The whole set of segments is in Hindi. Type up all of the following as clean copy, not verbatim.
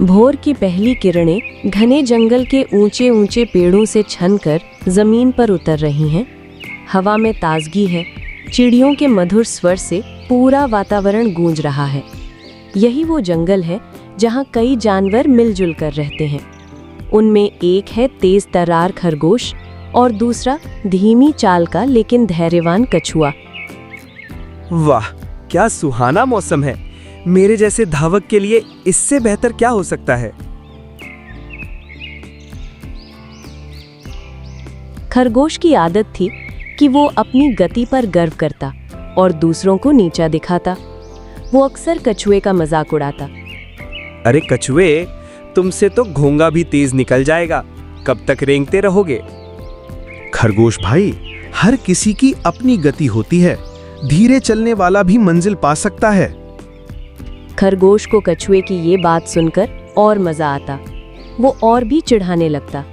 भोर की पहली किरणें घने जंगल के ऊंचे ऊंचे पेड़ों से छनकर जमीन पर उतर रही हैं। हवा में ताजगी है, चिड़ियों के मधुर स्वर से पूरा वातावरण गूंज रहा है। यही वो जंगल है जहां कई जानवर मिलजुल कर रहते हैं। उनमें एक है तेज तर्रार खरगोश और दूसरा धीमी चाल का लेकिन धैर्यवान कछुआ। वाह, क्या सुहाना मौसम है। मेरे जैसे धावक के लिए इससे बेहतर क्या हो सकता है। खरगोश की आदत थी कि वो अपनी गति पर गर्व करता और दूसरों को नीचा दिखाता। वो अक्सर कछुए का मजाक उड़ाता। अरे कछुए, तुमसे तो घोंगा भी तेज निकल जाएगा, कब तक रेंगते रहोगे। खरगोश भाई, हर किसी की अपनी गति होती है, धीरे चलने वाला भी मंजिल पा सकता है। खरगोश को कछुए की ये बात सुनकर और मजा आता। वो और भी चिढ़ाने लगता।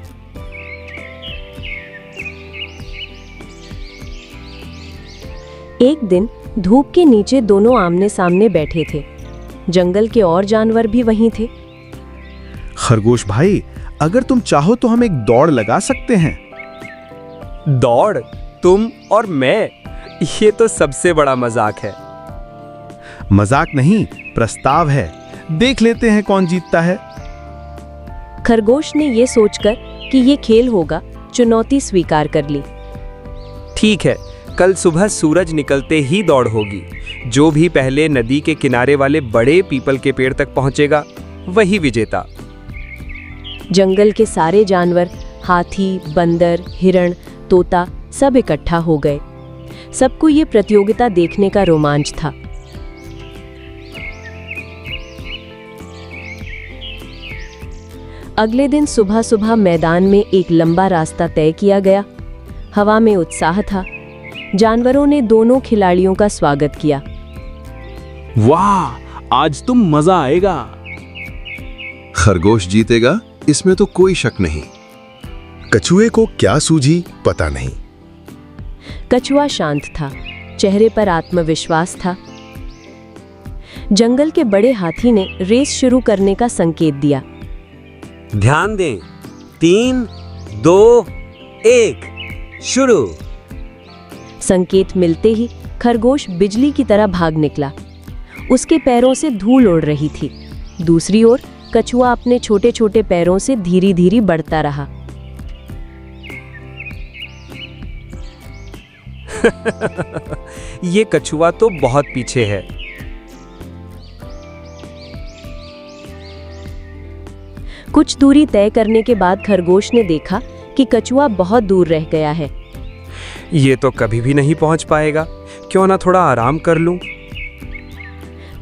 एक दिन धूप के नीचे दोनों आमने सामने बैठे थे। जंगल के और जानवर भी वहीं थे। खरगोश भाई, अगर तुम चाहो तो हम एक दौड़ लगा सकते हैं। दौड़? तुम और मैं? ये तो सबसे बड़ा मजाक है। मजाक नहीं, प्रस्ताव है। देख लेते हैं कौन जीतता है। खरगोश ने ये सोचकर कि ये खेल होगा, चुनौती स्वीकार कर ली। ठीक है, कल सुबह सूरज निकलते ही दौड़ होगी। जो भी पहले नदी के किनारे वाले बड़े पीपल के पेड़ तक पहुंचेगा, वही विजेता। जंगल के सारे जानवर, हाथी, बंदर, हिरण, तोता सब इकट्ठा हो गए। सबको ये प्रतियोगिता देखने का रोमांच था। अगले दिन सुबह सुबह मैदान में एक लंबा रास्ता तय किया गया। हवा में उत्साह था। जानवरों ने दोनों खिलाड़ियों का स्वागत किया। वाह, आज तो मजा आएगा। खरगोश जीतेगा, इसमें तो कोई शक नहीं। कछुए को क्या सूझी पता नहीं। कछुआ शांत था, चेहरे पर आत्मविश्वास था। जंगल के बड़े हाथी ने रेस शुरू करने का संकेत दिया। ध्यान दें, 3, 2, 1, शुरू। संकेत मिलते ही खरगोश बिजली की तरह भाग निकला। उसके पैरों से धूल उड़ रही थी। दूसरी ओर कछुआ अपने छोटे छोटे पैरों से धीरे धीरे बढ़ता रहा। ये कछुआ तो बहुत पीछे है। कुछ दूरी तय करने के बाद खरगोश ने देखा कि कछुआ बहुत दूर रह गया है। ये तो कभी भी नहीं पहुंच पाएगा। क्यों ना थोड़ा आराम कर लूं।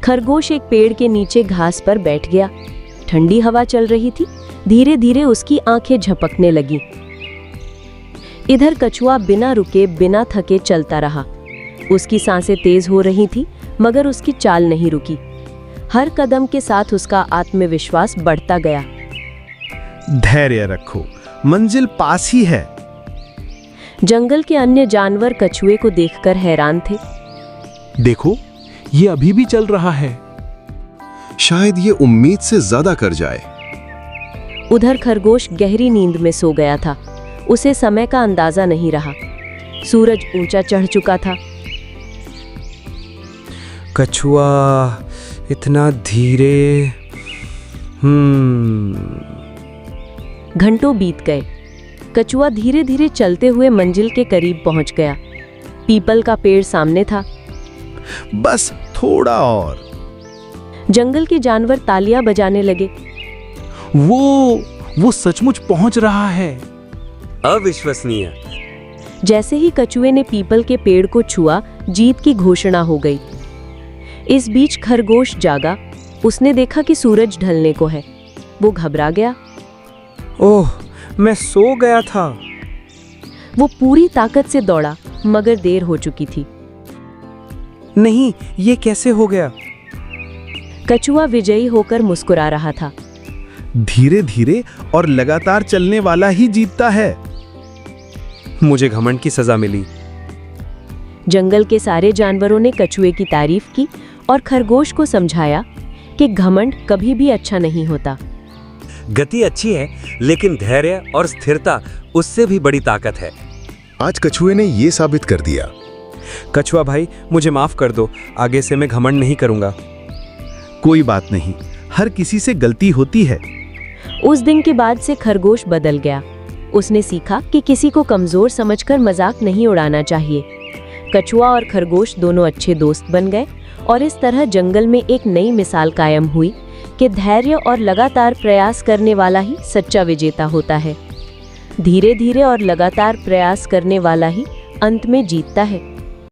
खरगोश एक पेड़ के नीचे घास पर बैठ गया। ठंडी हवा चल रही थी। धीरे धीरे उसकी आंखें झपकने लगीं। इधर कछुआ बिना रुके, बिना थके चलता रहा। उसकी सांसें तेज हो रही थी, मगर उसकी चाल नहीं रुकी। हर कदम के साथ उसका आत्मविश्वास बढ़ता गया। धैर्य रखो, मंजिल पास ही है। जंगल के अन्य जानवर कछुए को देखकर हैरान थे। देखो, ये अभी भी चल रहा है। शायद ये उम्मीद से ज्यादा कर जाए। उधर खरगोश गहरी नींद में सो गया था। उसे समय का अंदाजा नहीं रहा। सूरज ऊंचा चढ़ चुका था। कछुआ इतना धीरे। घंटों बीत गए। कछुआ धीरे धीरे चलते हुए मंजिल के करीब पहुंच गया। पीपल का पेड़ सामने था। बस थोड़ा और। जंगल के जानवर तालियां बजाने लगे। वो सचमुच पहुंच रहा है। अविश्वसनीय। जैसे ही कछुए ने पीपल के पेड़ को छुआ, जीत की घोषणा हो गई। इस बीच खरगोश जागा। उसने देखा कि सूरज ढलने को है। वो घबरा गया। ओह, मैं सो गया था। वो पूरी ताकत से दौड़ा, मगर देर हो चुकी थी। नहीं, ये कैसे हो गया? कछुआ विजयी होकर मुस्कुरा रहा था। धीरे धीरे और लगातार चलने वाला ही जीतता है। मुझे घमंड की सजा मिली। जंगल के सारे जानवरों ने कछुए की तारीफ की और खरगोश को समझाया कि घमंड कभी भी अच्छा नहीं होता। गति अच्छी है, लेकिन धैर्य और स्थिरता उससे भी बड़ी ताकत है। आज कछुए ने ये साबित कर दिया। कछुआ भाई, मुझे माफ कर दो, आगे से मैं घमंड नहीं करूंगा। कोई बात नहीं, हर किसी से गलती होती है। उस दिन के बाद से खरगोश बदल गया। उसने सीखा कि किसी को कमजोर समझकर मजाक नहीं उड़ाना चाहिए। कछुआ और खरगोश दोनों अच्छे दोस्त बन गए और इस तरह जंगल में एक नई मिसाल कायम हुई कि धैर्य और लगातार प्रयास करने वाला ही सच्चा विजेता होता है। धीरे धीरे और लगातार प्रयास करने वाला ही अंत में जीतता है।